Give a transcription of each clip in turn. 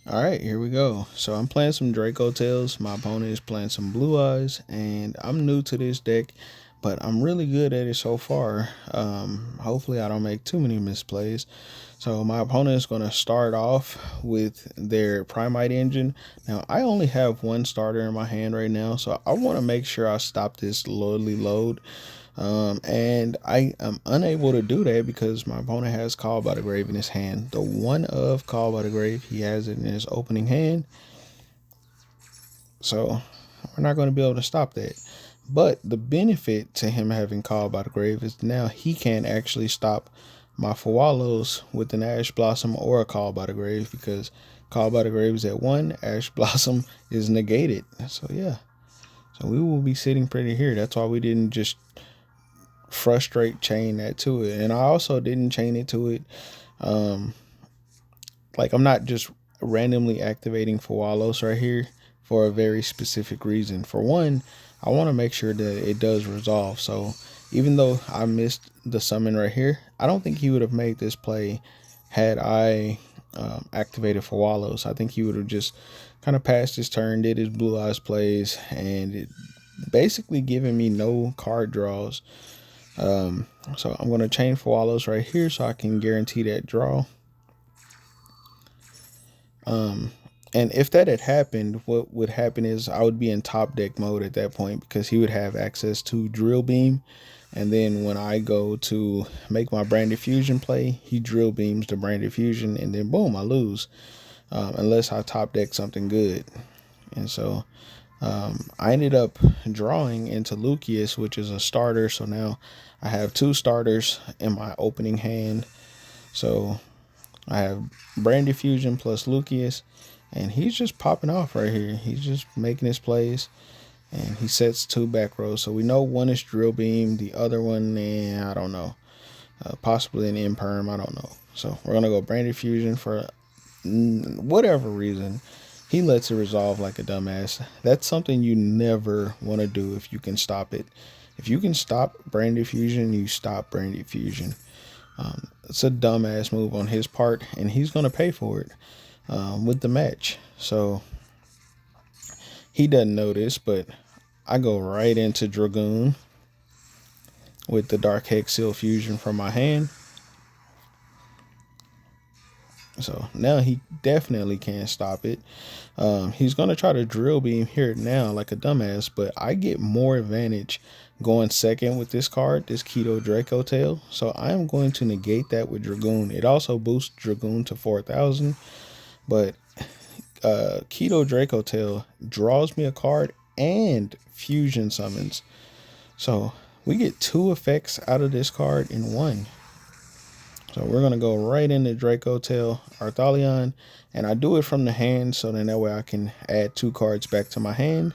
All right, here we go. So I'm playing some Dracotails. My opponent is playing some Blue Eyes, and I'm new to this deck, but I'm really good at it so far. Hopefully, I don't make too many misplays. So my opponent is going to start off with their Primite engine. Now I only have one starter in my hand right now, so I want to make sure I stop this lordly load. And I am unable to do that because my opponent has Called by the Grave in his hand. The one of Called by the Grave, he has it in his opening hand. So we're not going to be able to stop that. But the benefit to him having Called by the Grave is now he can actually stop my Fawallos with an Ash Blossom or a Call by the Grave, because Call by the Grave is at 1, Ash Blossom is negated. So yeah. So we will be sitting pretty here. That's why we didn't just frustrate chain that to it. And I also didn't chain it to it. Um, like I'm not just randomly activating Fawalos right here for a very specific reason. For one, I want to make sure that it does resolve. So even though I missed the summon right here, I don't think he would have made this play had I activated Fawalos. I think he would have just kind of passed his turn, did his Blue Eyes plays, and it basically given me no card draws. So I'm going to chain Fawalos right here so I can guarantee that draw. And if that had happened, what would happen is I would be in top deck mode at that point because he would have access to Drill Beam. And then when I go to make my Branded Fusion play, he Drill Beams the Branded Fusion, and then boom, I lose. Unless I top deck something good. And so I ended up drawing into Lucius, which is a starter. So now I have 2 starters in my opening hand. So I have Brand Fusion plus Lucius, and he's just popping off right here. He's just making his plays, and he sets 2 back rows. So we know one is Drill Beam, the other one, I don't know. Possibly an Imperm, I don't know. So we're going to go Brand Fusion for whatever reason. He lets it resolve like a dumbass. That's something you never want to do if you can stop it. If you can stop Brand Fusion, you stop Brand Fusion. It's a dumbass move on his part, and he's going to pay for it with the match. So he doesn't know this, but I go right into Dragoon with the Dark Hex Seal Fusion from my hand. So now he definitely can't stop it. He's going to try to Drill Beam here now like a dumbass, but I get more advantage going second with this card, this Keto Dracotail. So I am going to negate that with Dragoon. It also boosts Dragoon to 4,000, but Keto Dracotail draws me a card and fusion summons. So we get 2 effects out of this card in one. So we're going to go right into Dracotail Arthalion, and I do it from the hand so then that way I can add 2 cards back to my hand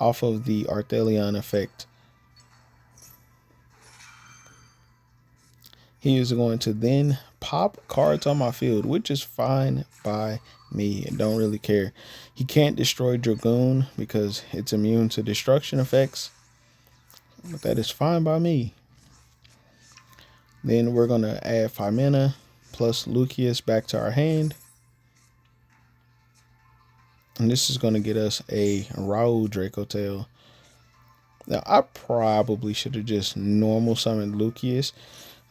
off of the Arthalion effect. He is going to then pop cards on my field, which is fine by me. I don't really care. He can't destroy Dragoon because it's immune to destruction effects, but that is fine by me. Then we're going to add 5 mana plus Lucius back to our hand. And this is going to get us a Raoul Dracotail. Now, I probably should have just normal summoned Lucius,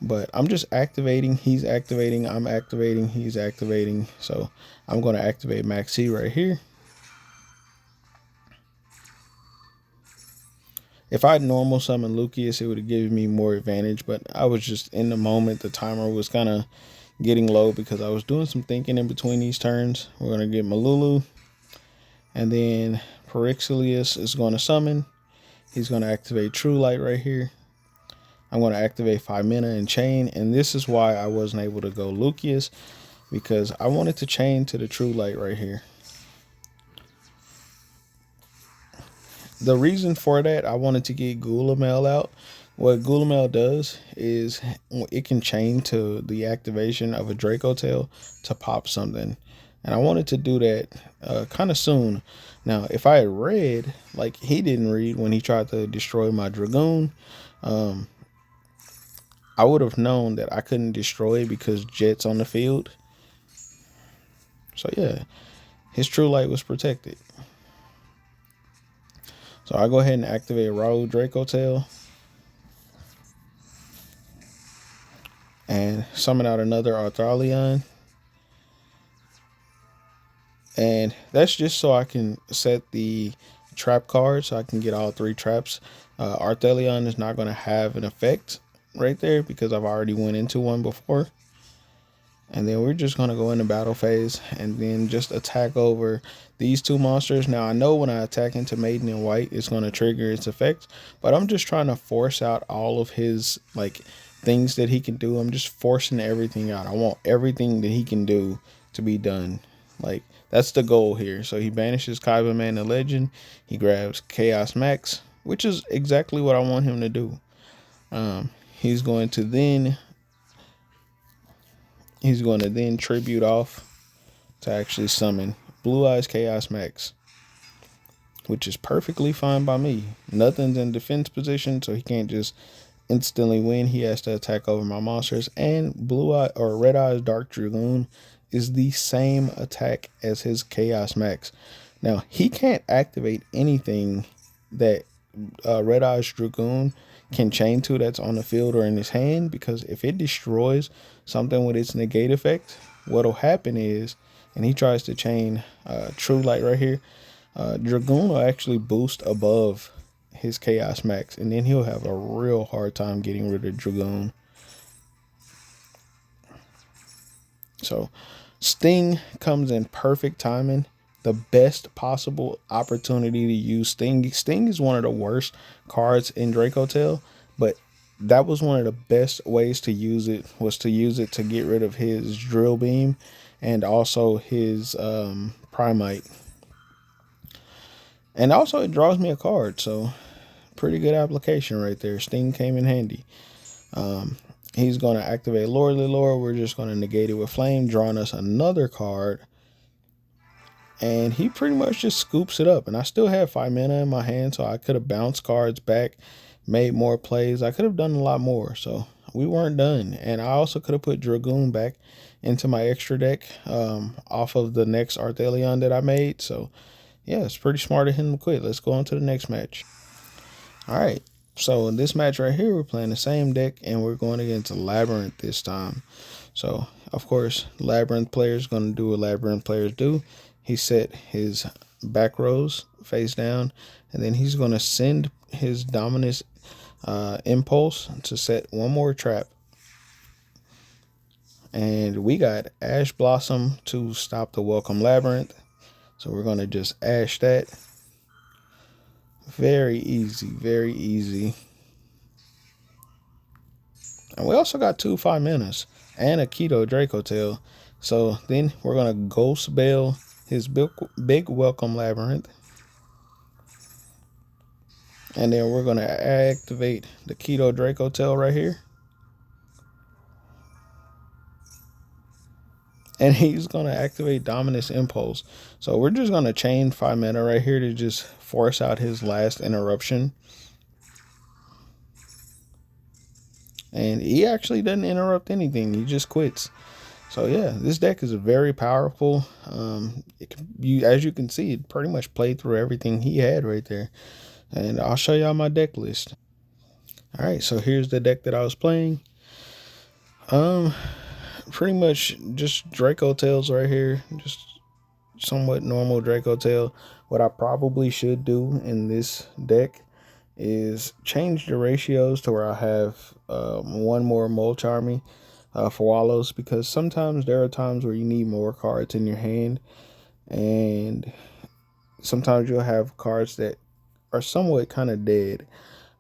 but I'm just activating. He's activating. I'm activating. He's activating. So I'm going to activate Maxi right here. If I had normal summoned Lucius, it would have given me more advantage, but I was just in the moment. The timer was kind of getting low because I was doing some thinking in between these turns. We're going to get Malulu, and then Perixilius is going to summon. He's going to activate True Light right here. I'm going to activate 5 mana and chain, and this is why I wasn't able to go Lucius, because I wanted to chain to the True Light right here. The reason for that, I wanted to get Gulamel out. What Gulamel does is it can chain to the activation of a Dracotail to pop something. And I wanted to do that kind of soon. Now, if I had read, like he didn't read when he tried to destroy my Dragoon, I would have known that I couldn't destroy it because Jet's on the field. So yeah, his True Light was protected. So I go ahead and activate Raul Dracotail and summon out another Arthalion. And that's just so I can set the trap card so I can get all 3 traps. Arthelion is not going to have an effect right there because I've already went into one before. And then we're just going to go into battle phase and then just attack over these 2 monsters. Now, I know when I attack into Maiden in White, it's going to trigger its effect. But I'm just trying to force out all of his like things that he can do. I'm just forcing everything out. I want everything that he can do to be done. Like, that's the goal here. So he banishes Kaiba Man the Legend. He grabs Chaos Max, which is exactly what I want him to do. He's going to then tribute off to actually summon Blue Eyes Chaos Max, which is perfectly fine by me. Nothing's in defense position, so he can't just instantly win. He has to attack over my monsters. And Blue Eye or Red Eyes Dark Dragoon is the same attack as his Chaos Max. Now, he can't activate anything that Red Eyes Dragoon can chain to that's on the field or in his hand, because if it destroys something with its negate effect, what'll happen is, and he tries to chain True Light right here, Dragoon will actually boost above his Chaos Max, and then he'll have a real hard time getting rid of Dragoon. So Sting comes in perfect timing. The best possible opportunity to use Sting. Sting is one of the worst cards in Dracotail, but that was one of the best ways to use it, was to use it to get rid of his Drill Beam and also his Primite. And also it draws me a card, so pretty good application right there. Sting came in handy. He's going to activate Lordly Lord. We're just going to negate it with Flame, drawing us another card. And he pretty much just scoops it up. And I still have 5 mana in my hand, so I could have bounced cards back, made more plays. I could have done a lot more. So we weren't done. And I also could have put Dragoon back into my extra deck off of the next Arthelion that I made. So yeah, it's pretty smart of him to quit. Let's go on to the next match. All right. So in this match right here, we're playing the same deck, and we're going against Labyrinth this time. So, of course, Labyrinth players going to do what Labyrinth players do. He set his back rows face down, and then he's going to send his Dominus Impulse to set one more trap. And we got Ash Blossom to stop the Welcome Labyrinth. So we're going to just Ash that. Very easy, very easy. And we also got 2 5 manas and a Keto Dracotail. So then we're going to Ghost Bell his big Welcome Labyrinth. And then we're going to activate the Keto Dracotail right here. And he's going to activate Dominus Impulse. So we're just going to chain 5 mana right here to just force out his last interruption. And he actually doesn't interrupt anything. He just quits. So yeah, this deck is very powerful. As you can see, it pretty much played through everything he had right there. And I'll show y'all my deck list. All right, so here's the deck that I was playing. Pretty much just Dracotails right here. Just somewhat normal Dracotail. What I probably should do in this deck is change the ratios to where I have one more Mulch Army for Wallows, because sometimes there are times where you need more cards in your hand, and sometimes you'll have cards that are somewhat kind of dead.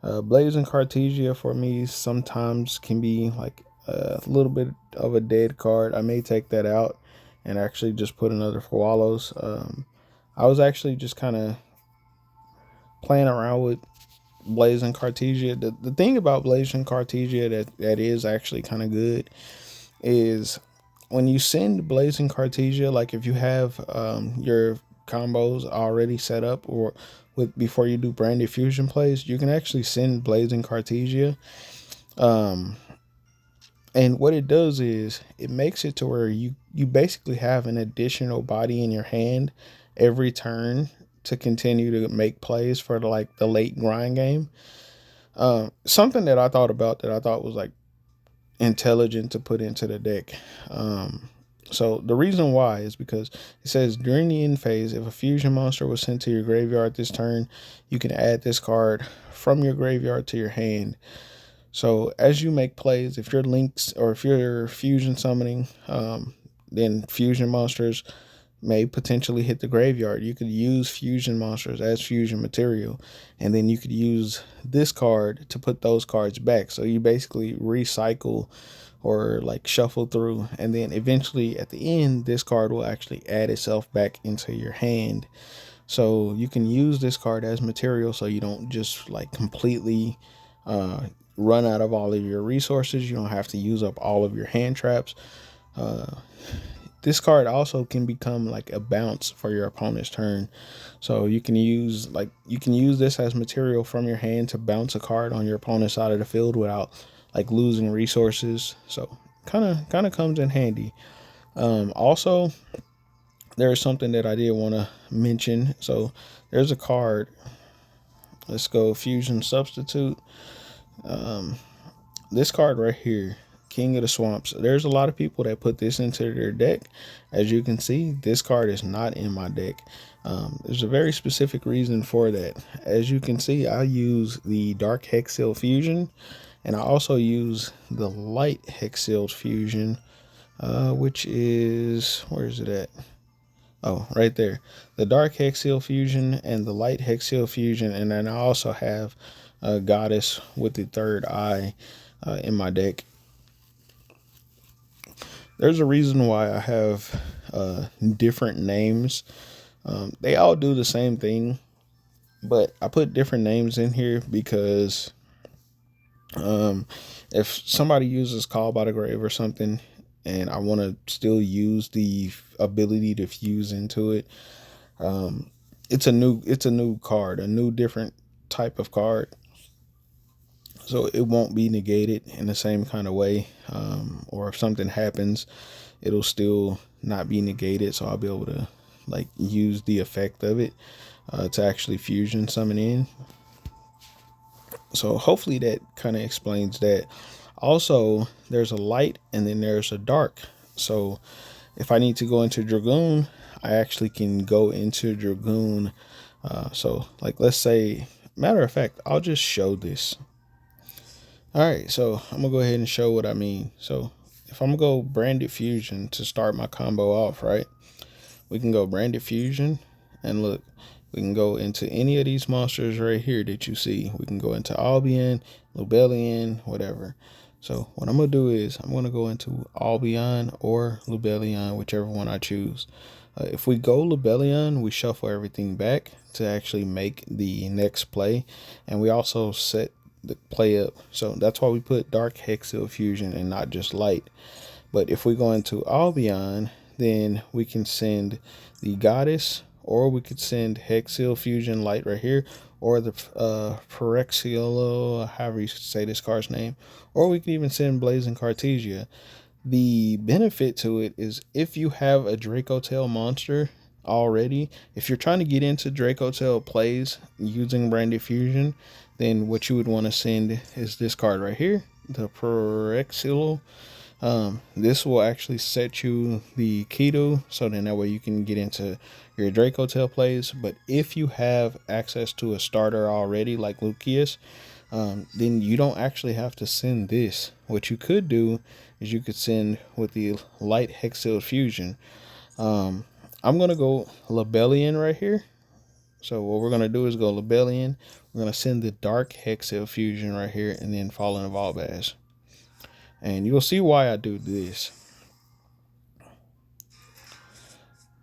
Blazing Cartesia for me sometimes can be like a little bit of a dead card. I may take that out and actually just put another for Wallows. I was actually just kind of playing around with Blazing Cartesia. The thing about Blazing Cartesia that is actually kind of good is when you send Blazing Cartesia, like if you have your combos already set up or before you do Branded Fusion plays, you can actually send Blazing Cartesia. And what it does is it makes it to where you you basically have an additional body in your hand every turn to continue to make plays for like the late grind game. Something that I thought about that I thought was like intelligent to put into the deck. So the reason why is because it says during the end phase, if a fusion monster was sent to your graveyard this turn, you can add this card from your graveyard to your hand. So as you make plays, if you're links or if you're fusion summoning, then fusion monsters may potentially hit the graveyard. You could use fusion monsters as fusion material, and then you could use this card to put those cards back. So you basically recycle or like shuffle through, and then eventually at the end, this card will actually add itself back into your hand. So you can use this card as material so you don't just like completely run out of all of your resources. You don't have to use up all of your hand traps. This card also can become like a bounce for your opponent's turn. So you can use this as material from your hand to bounce a card on your opponent's side of the field without like losing resources. So kind of comes in handy. Also, there's something that I did want to mention. So there's a card. Let's go fusion substitute. This card right here, King of the Swamps. There's a lot of people that put this into their deck. As you can see, this card is not in my deck. There's a very specific reason for that. As you can see, I use the Dark Hexil Fusion, and I also use the Light Hexil Fusion, which is, where is it at? Oh, right there. The Dark Hexil Fusion and the Light Hexil Fusion, and then I also have a Goddess with the third eye in my deck. There's a reason why I have different names. They all do the same thing, but I put different names in here because if somebody uses Call by the Grave or something, and I want to still use the ability to fuse into it, it's a new card, a new different type of card. So it won't be negated in the same kind of way, or if something happens, it'll still not be negated. So I'll be able to like use the effect of it to actually fusion summon in. So hopefully that kind of explains that. Also, there's a light and then there's a dark. So if I need to go into Dragoon, I actually can go into Dragoon. So like, let's say, matter of fact, I'll just show this. All right, so I'm gonna go ahead and show what I mean. So if I'm gonna go Branded Fusion to start my combo off, right? We can go Branded Fusion, and look, we can go into any of these monsters right here that you see. We can go into Albion, Lubellion, whatever. So what I'm gonna do is I'm gonna go into Albion or Lubellion, whichever one I choose. If we go Lubellion, we shuffle everything back to actually make the next play, and we also set the play up. So that's why we put Dark Hexil Fusion and not just Light. But if we go into Albion, then we can send the Goddess, or we could send Hexil Fusion Light right here, or the Phyrexiolo, however you say this card's name, or we can even send Blazing Cartesia. The benefit to it is if you have a Dracotail monster already, if you're trying to get into Dracotail plays using Branded Fusion, then what you would want to send is this card right here, the Phyrexiolo. This will actually set you the Keto, so then that way you can get into your Dracotail plays. But if you have access to a starter already, like Lucius, then you don't actually have to send this. What you could do is you could send with the Light Hexil Fusion. I'm gonna go Lubellion right here. So what we're gonna do is go Lubellion. We're gonna send the Dark Hexil Fusion right here, and then Fallen of Albaz. And you'll see why I do this.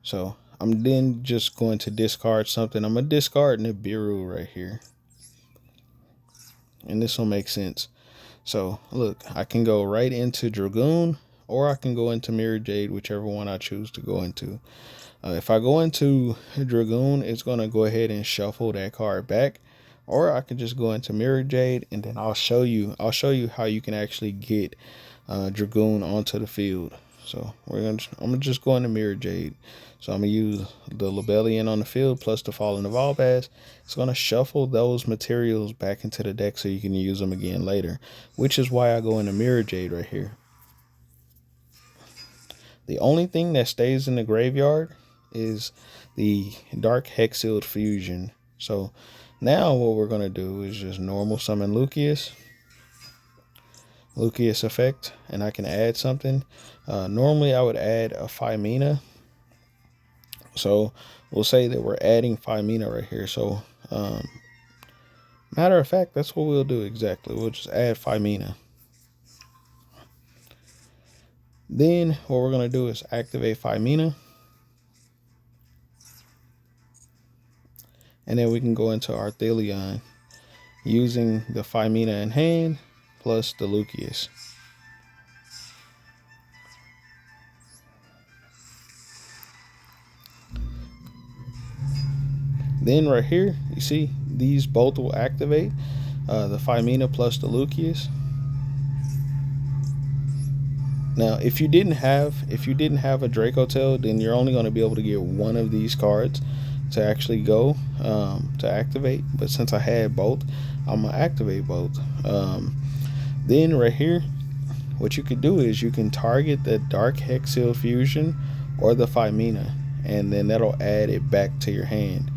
So I'm then just going to discard something. I'm gonna discard Nibiru right here, and this will make sense. So look, I can go right into Dragoon, or I can go into Mirror Jade, whichever one I choose to go into. If I go into Dragoon, it's going to go ahead and shuffle that card back, or I can just go into Mirror Jade, and then I'll show you how you can actually get Dragoon onto the field. So I'm gonna just go into Mirror Jade. So I'm gonna use the Lebellion on the field plus the Fallen of Albaz. It's gonna shuffle those materials back into the deck so you can use them again later, which is why I go into Mirror Jade right here. The only thing that stays in the graveyard is the Dark Hexiled Fusion. So now what we're gonna do is just normal summon Lucius effect, and I can add something. Normally I would add a Phimina. So we'll say that we're adding Phimina right here. So matter of fact, that's what we'll do exactly. We'll just add Phimina. Then what we're going to do is activate Phimina. And then we can go into Arthelion using the Phimina in hand plus the Lucius. Then right here, you see these both will activate, the Phimina plus the Lucius. Now, if you didn't have a Dracotail, then you're only going to be able to get one of these cards to actually go to activate. But since I had both, I'm gonna activate both. Then right here, what you could do is you can target the Dark Hexil Fusion or the Phimina, and then that'll add it back to your hand.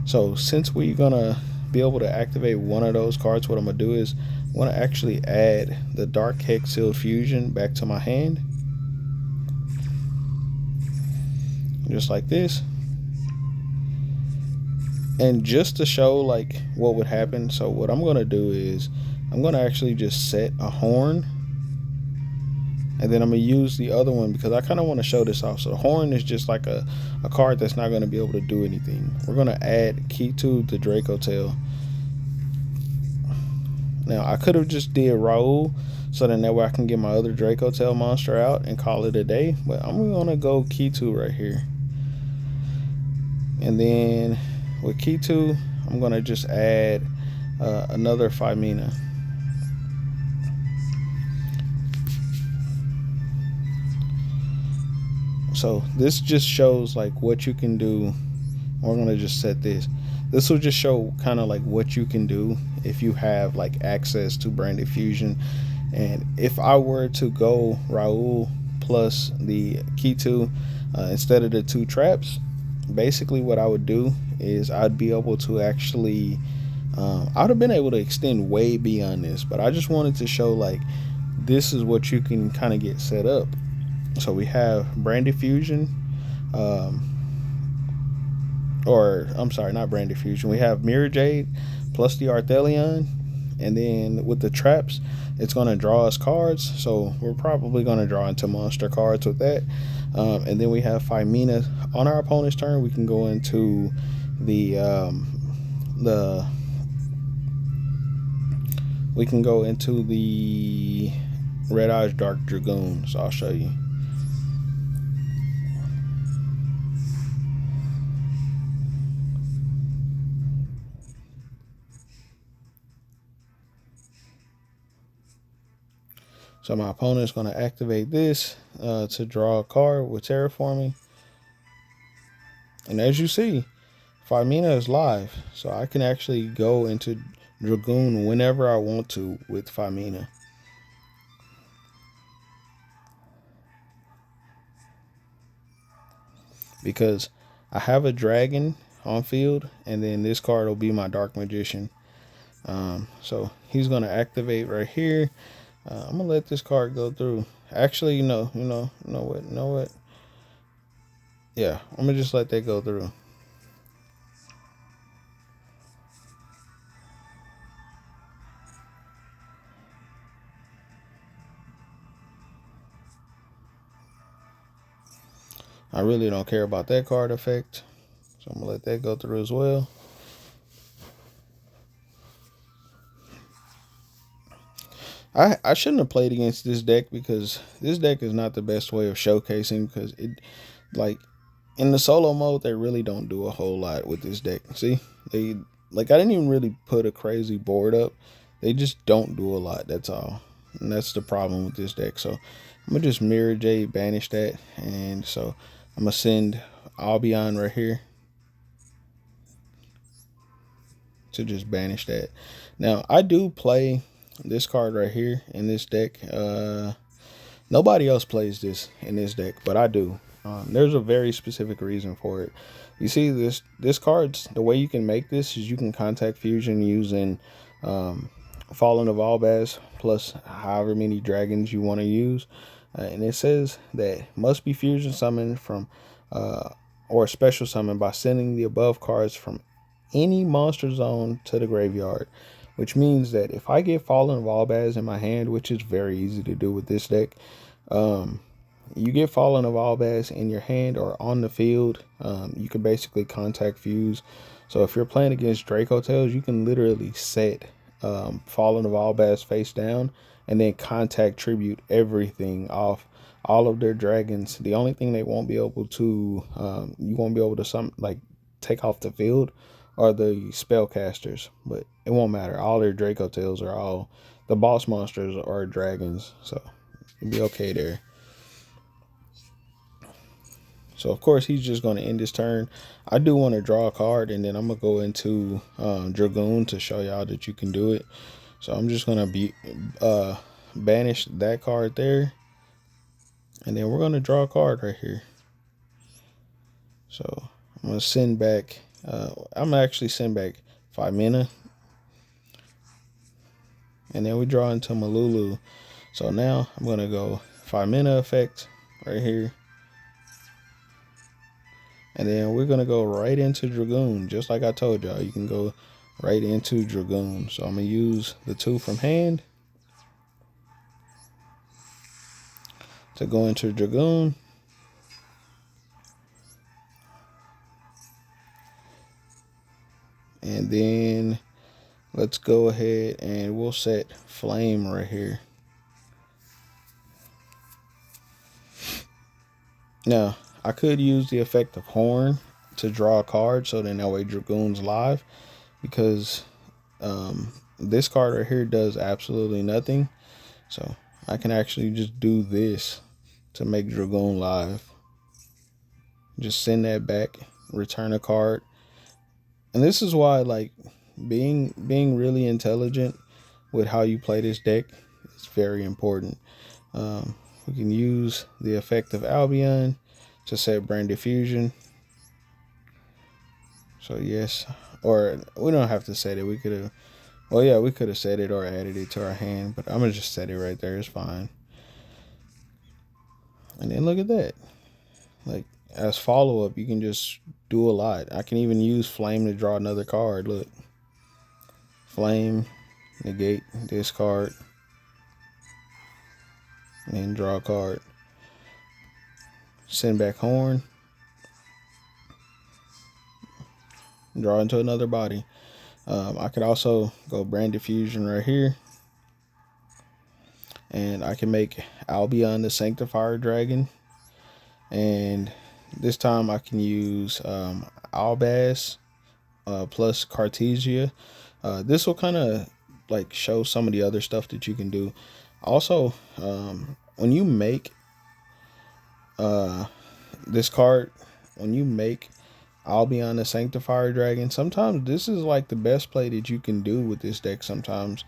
So since we're gonna be able to activate one of those cards, what I'm gonna do is I want to actually add the Dark Hexil Fusion back to my hand, just like this. And just to show like what would happen, so what I'm gonna do is I'm gonna actually just set a horn, and then I'm gonna use the other one because I kind of want to show this off. So the horn is just like a card that's not gonna be able to do anything. We're gonna add Key to the Dracotail. Now I could have just did Raul, so then that way I can get my other Dracotail monster out and call it a day. But I'm gonna go Key 2 right here, and then with Key 2, I'm gonna just add another Phimina. So this just shows like what you can do. We're gonna just set this. This will just show kind of like what you can do if you have like access to Branded Fusion. And if I were to go Raul plus the Key 2 instead of the 2 traps, basically what I would do is I'd be able to actually I'd have been able to extend way beyond this, but I just wanted to show like this is what you can kind of get set up. So we have Branded Fusion, or I'm sorry, not Branded Fusion. We have Mirror Jade plus the Arthelion, and then with the traps, it's going to draw us cards. So we're probably going to draw into monster cards with that. And then we have Phimina on our opponent's turn. We can go into the Red Eyes Dark Dragoon. So I'll show you. So my opponent's going to activate this to draw a card with Terraforming. And as you see, Phimina is live. So I can actually go into Dragoon whenever I want to with Phimina. Because I have a dragon on field, and then this card will be my Dark Magician. So he's going to activate right here. I'm gonna let this card go through. Actually, you know what? Yeah, I'm gonna just let that go through. I really don't care about that card effect, so I'm gonna let that go through as well. I shouldn't have played against this deck because this deck is not the best way of showcasing, because it, like, in the solo mode, they really don't do a whole lot with this deck. See, I didn't even really put a crazy board up. They just don't do a lot, that's all. and that's the problem with this deck. So I'm gonna just Mirror Jade, banish that, and so I'm gonna send Albion right here to just banish that. Now I do play this card right here in this deck. Nobody else plays this in this deck, but I do. There's a very specific reason for it. You see, this card's the way you can make this is you can contact fusion using Fallen of Albaz plus however many dragons you want to use, and it says that must be fusion summoned from or special summon by sending the above cards from any monster zone to the graveyard. Which means that if I get Fallen of Albaz in my hand, which is very easy to do with this deck, you get Fallen of Albaz in your hand or on the field, you can basically contact fuse. So if you're playing against Dracotails, you can literally set Fallen of Albaz face down and then contact tribute everything off all of their dragons. The only thing they won't be able to, you won't be able to take off the field are the spellcasters, but it won't matter. All their Dracotails are all the boss monsters are dragons, so it'll be okay there. So of course he's just going to end his turn. I do want to draw a card, and then I'm gonna go into Dragoon to show y'all that you can do it. So I'm just gonna banish that card there, and then we're gonna draw a card right here. So I'm gonna send back. I'm gonna actually send back 5 mana, and then we draw into Malulu. So now I'm gonna go 5 mana effect right here, and then we're gonna go right into Dragoon. Just like I told y'all, you can go right into Dragoon. So I'm gonna use the 2 from hand to go into Dragoon. And then let's go ahead and we'll set Flame right here. Now, I could use the effect of Horn to draw a card, so then that way Dragoon's live, because this card right here does absolutely nothing. So I can actually just do this to make Dragoon live. Just send that back, return a card. And this is why, like, being really intelligent with how you play this deck is very important. We can use the effect of Albion to set Brain Diffusion. So yes, or we don't have to set it. We could have, well, yeah, we could have set it or added it to our hand, but I'm gonna just set it right there. It's fine. And then look at that. Like, as follow up, you can just do a lot. I can even use Flame to draw another card. Look, Flame, negate this card, and draw a card. Send back Horn, draw into another body. I could also go Brand Diffusion right here, and I can make Albion the Sanctifier Dragon, and this time I can use Albaz plus Cartesia. This will kind of like show some of the other stuff that you can do. Also, when you make this card, when you make Albion the Sanctifier Dragon, sometimes this is like the best play that you can do with this deck sometimes.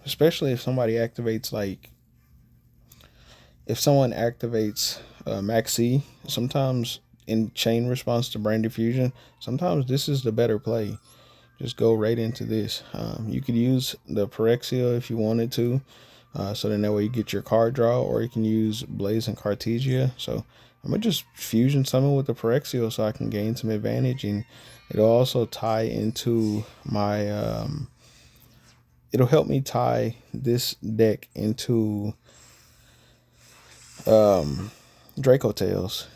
Especially if somebody activates, like, if someone activates Maxi, sometimes in chain response to Brain Diffusion, sometimes this is the better play. Just go right into this. You could use the Phyrexia if you wanted to, so then that way you get your card draw, or you can use Blaze and Cartesia. So I'm gonna just fusion summon with the Phyrexia so I can gain some advantage, and it'll also tie into my it'll help me tie this deck into Dracotails.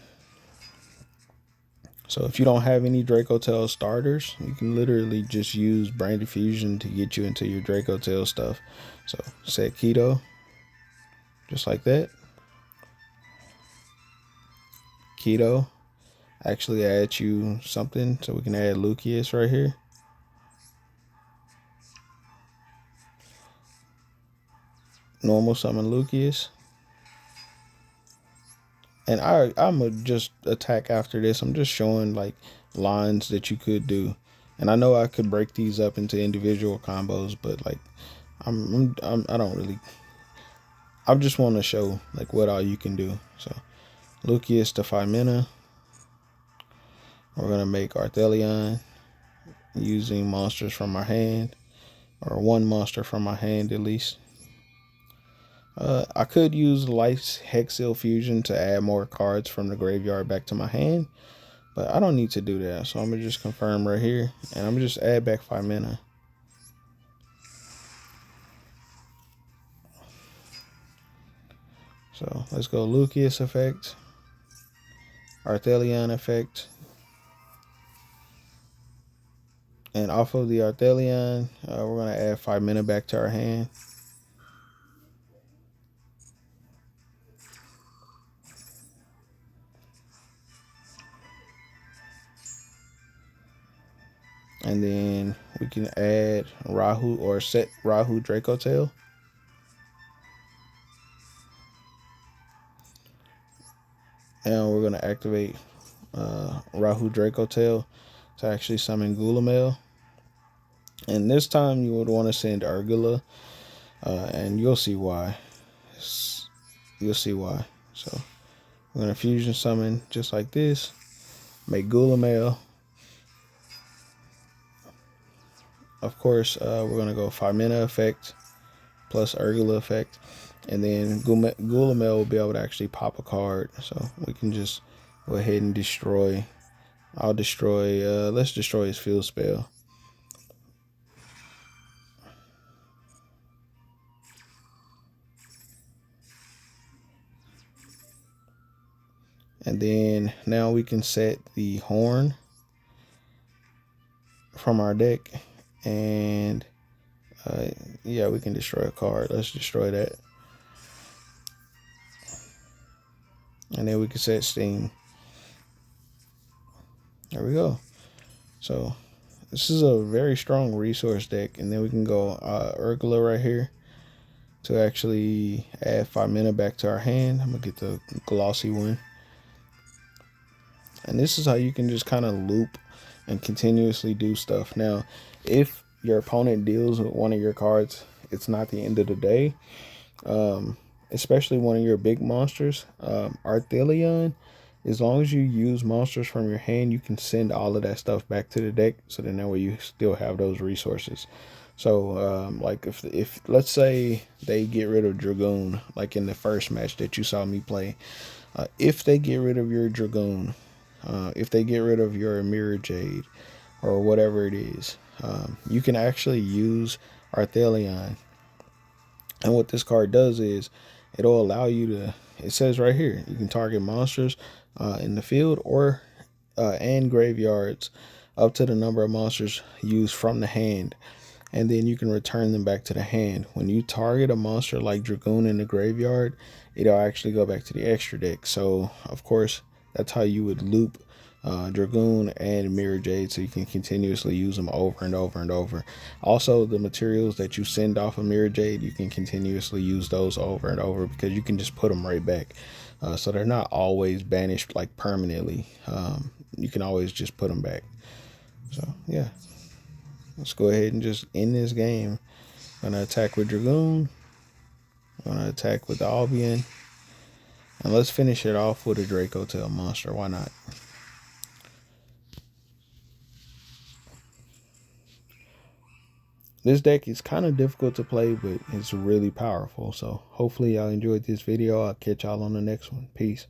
So if you don't have any Dracotail starters, you can literally just use Brain Diffusion to get you into your Dracotail stuff. So set Keto, just like that. Keto actually add you something, so we can add Lucius right here. normal summon Lucius. And I'm gonna just attack after this. I'm just showing like lines that you could do. And I know I could break these up into individual combos, but like I don't really. I just want to show like what all you can do. So Lucius to 5 mana. We're gonna make Arthelion using monsters from our hand, or one monster from my hand at least. I could use Life's Hexil Fusion to add more cards from the graveyard back to my hand, but I don't need to do that. So I'm gonna just confirm right here, and I'm gonna just add back 5 mana. So let's go Lucius effect, Arthelion effect, and off of the Arthelion, we're gonna add 5 mana back to our hand. And then we can add Rahu, or set Rahu Dracotail. And we're going to activate Rahu Dracotail to actually summon Gulamail. And this time you would want to send Urgula, and you'll see why. You'll see why. So we're going to fusion summon just like this. Make Gulamail. Of course, we're going to go 5 mana effect plus Urgula effect. And then Gulamail will be able to actually pop a card. So we can just go ahead and destroy. I'll destroy, let's destroy his field spell. And then now we can set the horn from our deck. And yeah, we can destroy a card. Let's destroy that. And then we can set Steam. There we go. So this is a very strong resource deck. And then we can go Urgula right here to actually add 5 mana back to our hand. I'm going to get the glossy one. And this is how you can just kind of loop and continuously do stuff. Now, if your opponent deals with one of your cards, it's not the end of the day. Especially one of your big monsters. Arthelion, as long as you use monsters from your hand, you can send all of that stuff back to the deck. So then that way you still have those resources. So like if let's say they get rid of Dragoon, like in the first match that you saw me play, if they get rid of your Dragoon, if they get rid of your Mirror Jade or whatever it is, you can actually use Arthelion. And what this card does is it'll allow you to, it says right here, you can target monsters in the field or and graveyards up to the number of monsters used from the hand. And then you can return them back to the hand. When you target a monster like Dragoon in the graveyard, it'll actually go back to the extra deck. So, of course, that's how you would loop Dragoon and Mirror Jade, so you can continuously use them over and over and over. Also, the materials that you send off of Mirror Jade, you can continuously use those over and over because you can just put them right back. So they're not always banished like permanently. You can always just put them back. So, yeah. Let's go ahead and just end this game. I'm going to attack with Dragoon. I'm going to attack with the Albion. And let's finish it off with a Dracotail monster. Why not? This deck is kind of difficult to play, but it's really powerful. So hopefully y'all enjoyed this video. I'll catch y'all on the next one. Peace.